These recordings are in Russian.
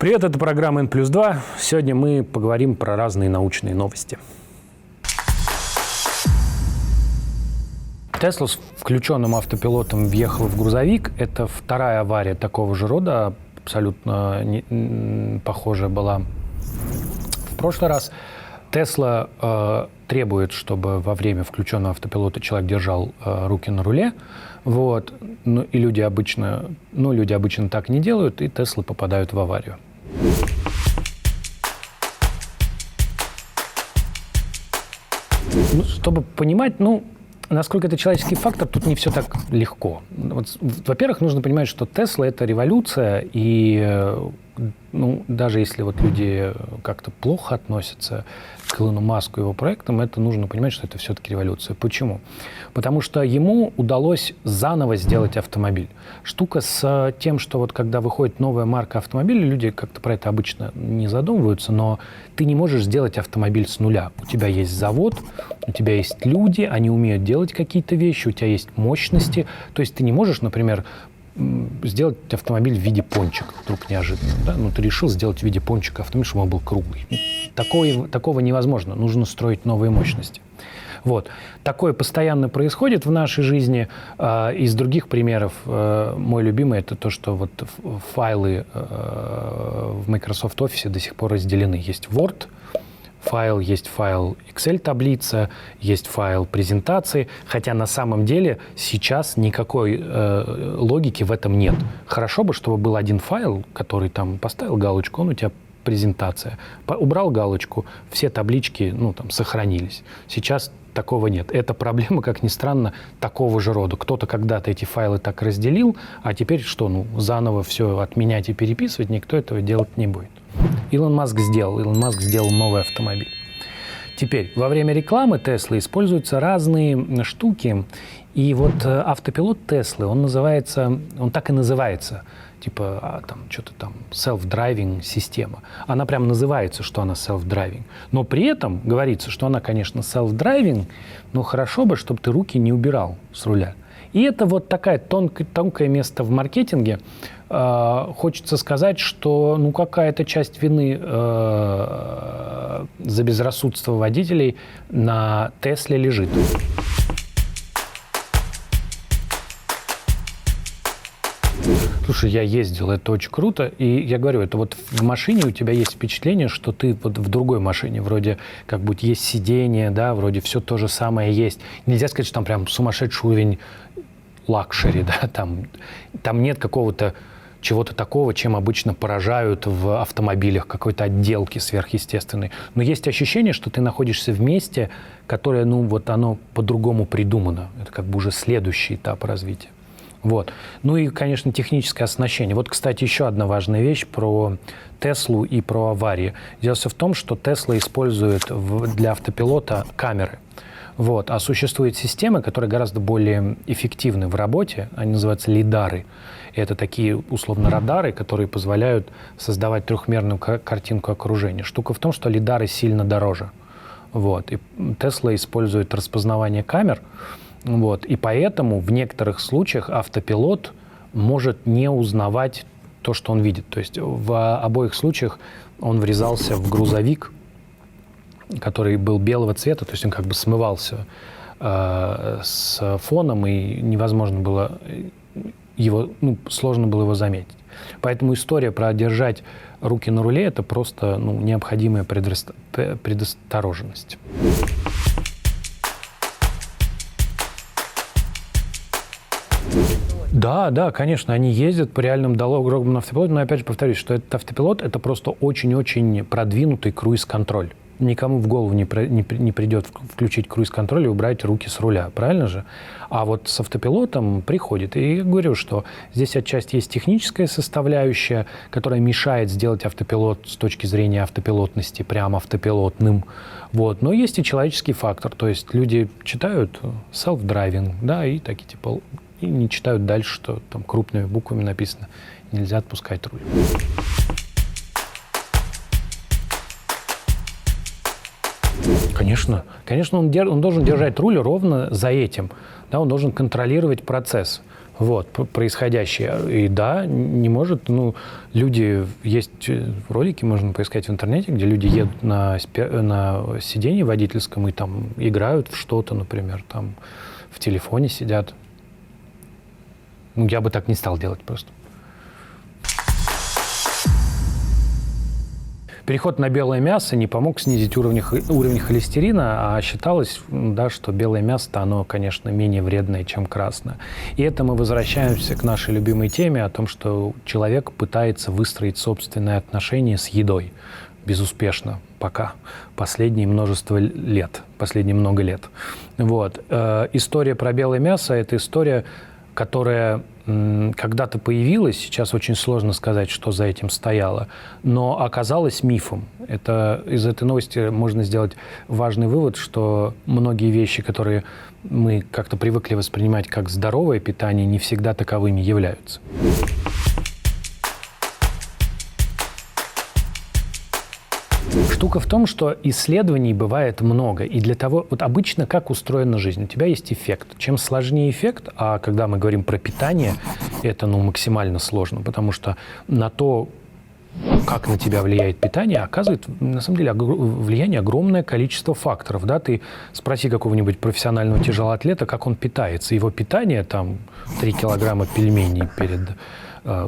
Привет, это программа N+2. Сегодня мы поговорим про разные научные новости. Тесла с включенным автопилотом въехала в грузовик. Это вторая авария такого же рода, абсолютно похожая была в прошлый раз. Тесла требует, чтобы во время включенного автопилота человек держал руки на руле. Вот. И люди обычно так не делают, и Теслы попадают в аварию. Чтобы понимать, насколько это человеческий фактор, тут не все так легко. Во-первых, нужно понимать, что Тесла — это революция, и даже если люди как-то плохо относятся к Илону Маску и его проектам, это нужно понимать, что это все-таки революция. Почему? Потому что ему удалось заново сделать автомобиль. Штука с тем, что когда выходит новая марка автомобиля, люди как-то про это обычно не задумываются, но ты не можешь сделать автомобиль с нуля. У тебя есть завод, у тебя есть люди, они умеют делать какие-то вещи, у тебя есть мощности. То есть ты не можешь, например, сделать автомобиль в виде пончика, вдруг неожиданно. Да? Ты решил сделать в виде пончика автомобиль, чтобы он был круглый. Такого невозможно. Нужно строить новые мощности. Вот. Такое постоянно происходит в нашей жизни. Из других примеров мой любимый — это то, что файлы в Microsoft Office до сих пор разделены. Есть Word файл, есть файл Excel-таблица, есть файл презентации, хотя на самом деле сейчас никакой логики в этом нет. Хорошо бы, чтобы был один файл, который там поставил галочку, он у тебя презентация. Убрал галочку, все таблички сохранились. Сейчас такого нет. Это проблема, как ни странно, такого же рода. Кто-то когда-то эти файлы так разделил, а теперь что, заново все отменять и переписывать, никто этого делать не будет. Илон Маск сделал новый автомобиль. Теперь, во время рекламы Теслы используются разные штуки, и автопилот Теслы, он так и называется, что-то там self-driving система. Она прям называется, что она self-driving. Но при этом говорится, что она, конечно, self-driving, но хорошо бы, чтобы ты руки не убирал с руля. И это такое тонкое место в маркетинге. Хочется сказать, что какая-то часть вины за безрассудство водителей на Тесле лежит. Слушай, я ездил, это очень круто, и я говорю, это в машине у тебя есть впечатление, что ты в другой машине, вроде как будто есть сиденье, да, вроде все то же самое есть. Нельзя сказать, что там прям сумасшедший уровень лакшери, да, там нет какого-то чего-то такого, чем обычно поражают в автомобилях, какой-то отделки сверхъестественной. Но есть ощущение, что ты находишься в месте, которое, оно по-другому придумано. Это как бы уже следующий этап развития. Вот. И, конечно, техническое оснащение. Кстати, еще одна важная вещь про Теслу и про аварии. Дело все в том, что Тесла использует для автопилота камеры. А существуют системы, которые гораздо более эффективны в работе. Они называются лидары. И это такие, условно, радары, которые позволяют создавать трехмерную картинку окружения. Штука в том, что лидары сильно дороже. И Тесла использует распознавание камер. И поэтому в некоторых случаях автопилот может не узнавать то, что он видит. То есть в обоих случаях он врезался в грузовик, который был белого цвета, то есть он как бы смывался с фоном, и невозможно было сложно было его заметить. Поэтому история про держать руки на руле — это просто необходимая предосторожность. Да, конечно, они ездят по реальным дорогам на автопилоте, но опять же повторюсь, что этот автопилот — это просто очень-очень продвинутый круиз-контроль. Никому в голову не придет включить круиз-контроль и убрать руки с руля, правильно же? А с автопилотом приходит. И я говорю, что здесь отчасти есть техническая составляющая, которая мешает сделать автопилот с точки зрения автопилотности прям автопилотным. Но есть и человеческий фактор. То есть люди читают self-driving, да, и такие и не читают дальше, что там крупными буквами написано «нельзя отпускать руль». Конечно, он должен держать руль ровно за этим. Да, он должен контролировать процесс. Вот, происходящее. И да, не может, ну, люди, есть ролики, можно поискать в интернете, где люди едут на сиденье водительском и там играют в что-то, например, там в телефоне сидят. Ну, я бы так не стал делать просто. Переход на белое мясо не помог снизить уровень холестерина, а считалось, да, что белое мясо, оно, конечно, менее вредное, чем красное. И это мы возвращаемся к нашей любимой теме о том, что человек пытается выстроить собственные отношения с едой. Безуспешно пока. Последние много лет. Вот. История про белое мясо – это история, которая когда-то появилась, сейчас очень сложно сказать, что за этим стояло, но оказалась мифом. Из этой новости можно сделать важный вывод, что многие вещи, которые мы как-то привыкли воспринимать как здоровое питание, не всегда таковыми являются. Штука в том, что исследований бывает много, и для того, вот обычно как устроена жизнь, у тебя есть эффект. Чем сложнее эффект, а когда мы говорим про питание, это максимально сложно, потому что на то, как на тебя влияет питание, оказывает, на самом деле, влияние огромное количество факторов. Да? Ты спроси какого-нибудь профессионального тяжелоатлета, как он питается. Его питание, там, 3 килограмма пельменей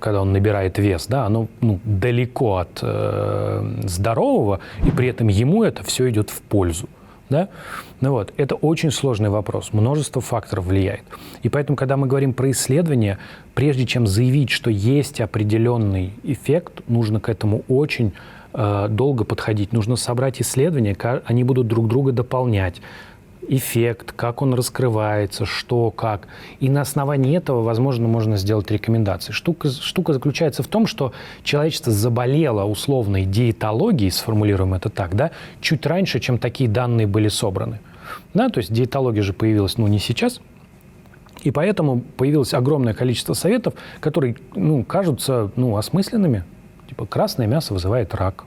когда он набирает вес, да, оно далеко от здорового, и при этом ему это все идет в пользу. Да? Ну вот, это очень сложный вопрос, множество факторов влияет. И поэтому, когда мы говорим про исследования, прежде чем заявить, что есть определенный эффект, нужно к этому очень долго подходить. Нужно собрать исследования, они будут друг друга дополнять. Эффект, как он раскрывается, что, как. И на основании этого, возможно, можно сделать рекомендации. Штука заключается в том, что человечество заболело условной диетологией, сформулируем это так, да, чуть раньше, чем такие данные были собраны. Да, то есть диетология же появилась, не сейчас, и поэтому появилось огромное количество советов, которые, кажутся, осмысленными. Типа красное мясо вызывает рак.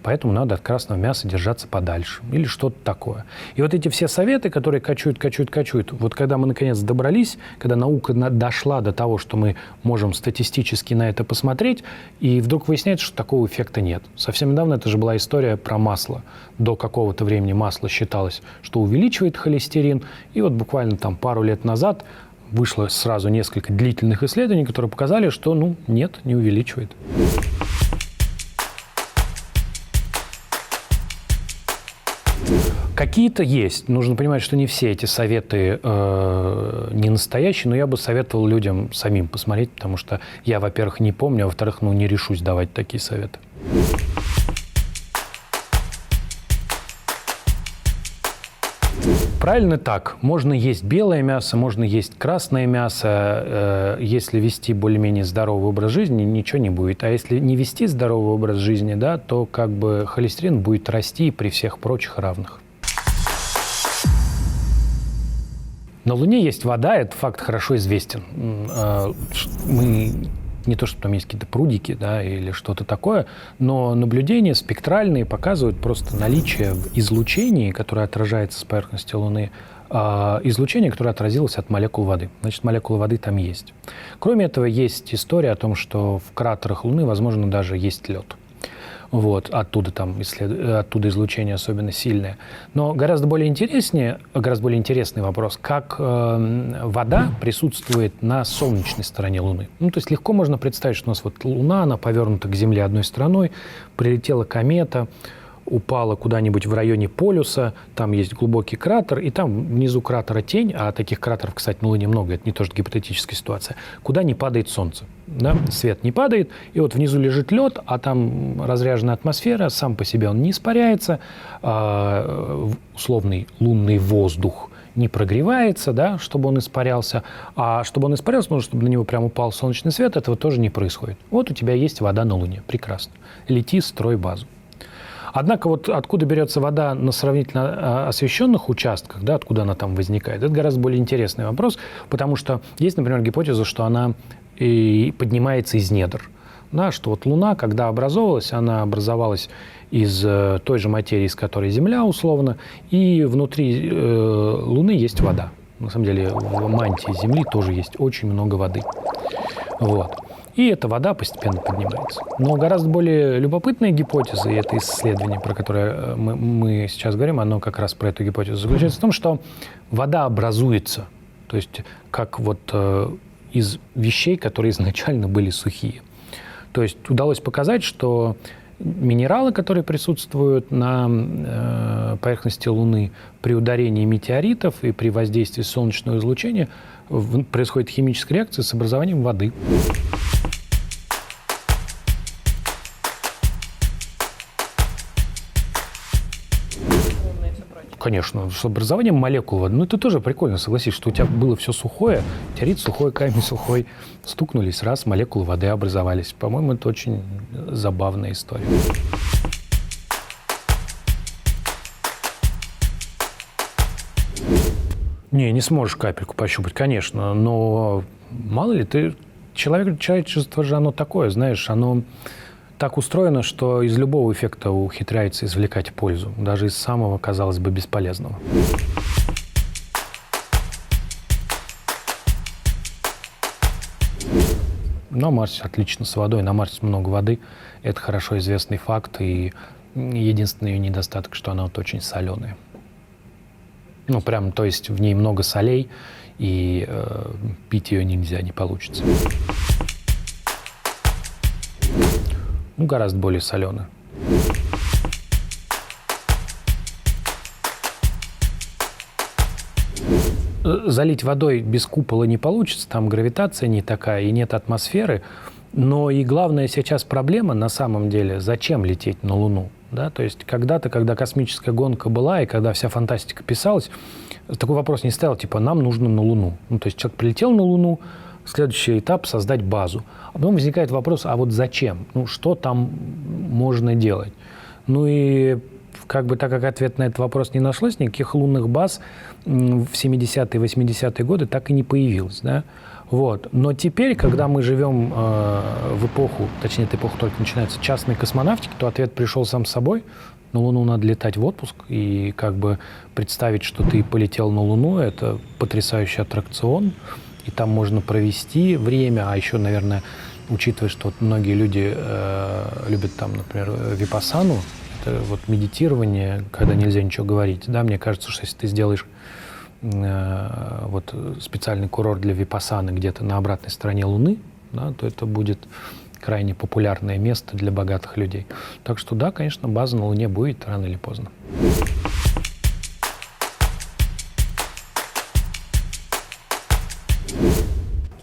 Поэтому надо от красного мяса держаться подальше. Или что-то такое. И вот эти все советы, которые качают. Вот когда мы наконец добрались, когда наука дошла до того, что мы можем статистически на это посмотреть, и вдруг выясняется, что такого эффекта нет. Совсем недавно это же была история про масло. До какого-то времени масло считалось, что увеличивает холестерин. И вот буквально там пару лет назад вышло сразу несколько длительных исследований, которые показали, что нет, не увеличивает. Какие-то есть. Нужно понимать, что не все эти советы не настоящие, но я бы советовал людям самим посмотреть, потому что я, во-первых, не помню, а во-вторых, не решусь давать такие советы. Правильно так. Можно есть белое мясо, можно есть красное мясо. Если вести более-менее здоровый образ жизни, ничего не будет. А если не вести здоровый образ жизни, да, то холестерин будет расти при всех прочих равных. На Луне есть вода, этот факт хорошо известен. Не то, что там есть какие-то прудики, да, или что-то такое, но наблюдения спектральные показывают просто наличие в излучении, которое отражается с поверхности Луны, излучение, которое отразилось от молекул воды. Значит, молекулы воды там есть. Кроме этого, есть история о том, что в кратерах Луны, возможно, даже есть лед. Вот, оттуда излучение особенно сильное. Но гораздо более интересный вопрос, как вода присутствует на солнечной стороне Луны. То есть легко можно представить, что у нас вот Луна, она повернута к Земле одной стороной, прилетела комета, упала куда-нибудь в районе полюса, там есть глубокий кратер, и там внизу кратера тень, а таких кратеров, кстати, на Луне много, это не то, что гипотетическая ситуация, куда не падает солнце. Да? Свет не падает, и вот внизу лежит лед, а там разряженная атмосфера, сам по себе он не испаряется, условный лунный воздух не прогревается, да, чтобы он испарялся. А чтобы он испарялся, нужно, чтобы на него прям упал солнечный свет, этого тоже не происходит. Вот у тебя есть вода на Луне, прекрасно. Лети, строй базу. Однако вот откуда берется вода на сравнительно освещенных участках, да, откуда она там возникает, это гораздо более интересный вопрос, потому что есть, например, гипотеза, что она и поднимается из недр. Да, что вот Луна, когда образовалась, она образовалась из той же материи, из которой Земля условно, и внутри Луны есть вода. На самом деле в мантии Земли тоже есть очень много воды. Вот. И эта вода постепенно поднимается. Но гораздо более любопытная гипотеза, и это исследование, про которое мы сейчас говорим, оно как раз про эту гипотезу, заключается в том, что вода образуется. То есть как вот из вещей, которые изначально были сухие. То есть удалось показать, что минералы, которые присутствуют на поверхности Луны при ударении метеоритов и при воздействии солнечного излучения, происходит химическая реакция с образованием воды. Конечно, с образованием молекул воды. Ну, это тоже прикольно, согласись, что у тебя было все сухое, метеорит сухой, камень сухой, стукнулись, раз, молекулы воды образовались. По-моему, это очень забавная история. Не сможешь капельку пощупать, конечно, но мало ли, человечество же оно такое, знаешь, оно так устроено, что из любого эффекта ухитряется извлекать пользу, даже из самого, казалось бы, бесполезного. На Марсе отлично с водой, на Марсе много воды, это хорошо известный факт, и единственный ее недостаток, что она вот очень соленая. Ну, прям, то есть в ней много солей, и пить ее нельзя, не получится. Ну, гораздо более соленая. Залить водой без купола не получится, там гравитация не такая и нет атмосферы. Но и главная сейчас проблема на самом деле, зачем лететь на Луну? Да? То есть когда-то, когда космическая гонка была и когда вся фантастика писалась, такой вопрос не стоял, типа, нам нужно на Луну. Ну, то есть человек прилетел на Луну, следующий этап — создать базу. А потом возникает вопрос, а вот зачем? Ну, что там можно делать? Ну и как бы так как ответ на этот вопрос не нашлось, никаких лунных баз в 70-е, 80-е годы так и не появилось. Да? Вот. Но теперь, когда мы живем в эпоху, точнее, эта эпоха только начинается, частной космонавтики, то ответ пришел сам собой. На Луну надо летать в отпуск, и как бы представить, что ты полетел на Луну, это потрясающий аттракцион. И там можно провести время, а еще, наверное, учитывая, что вот многие люди любят там, например, випассану, это вот медитирование, когда нельзя ничего говорить. Да, мне кажется, что если ты сделаешь вот специальный курорт для випассаны где-то на обратной стороне Луны, да, то это будет крайне популярное место для богатых людей. Так что да, конечно, база на Луне будет рано или поздно.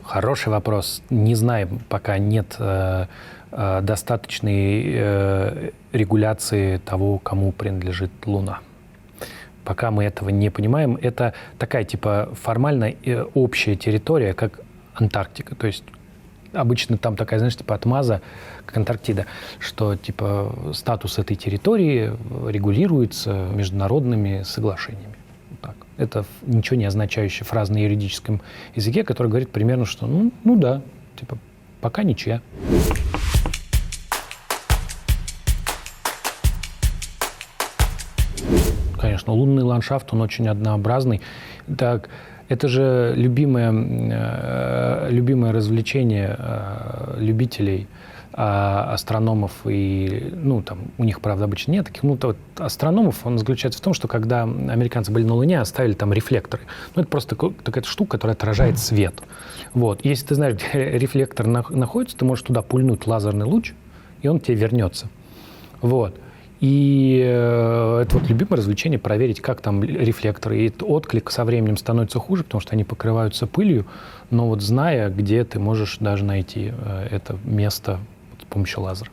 Хороший вопрос. Не знаем, пока нет достаточной регуляции того, кому принадлежит Луна. Пока мы этого не понимаем, это такая типа формально общая территория, как Антарктика. То есть обычно там такая, знаешь, типа отмаза, как Антарктида, что типа статус этой территории регулируется международными соглашениями. Так. Это ничего не означающая фраза на юридическом языке, которая говорит примерно, что ну да, типа пока ничья. Конечно, лунный ландшафт, он очень однообразный. Так, это же любимое развлечение любителей астрономов, и, ну, там, у них, правда, обычно нет таких, вот астрономов, он заключается в том, что когда американцы были на Луне, оставили там рефлекторы. Ну, это просто такая штука, которая отражает свет. Вот. Если ты знаешь, где рефлектор находится, ты можешь туда пульнуть лазерный луч, и он тебе вернется. Вот. И это вот любимое развлечение — проверить, как там рефлекторы. И отклик со временем становится хуже, потому что они покрываются пылью, но вот зная, где ты можешь даже найти это место с помощью лазера.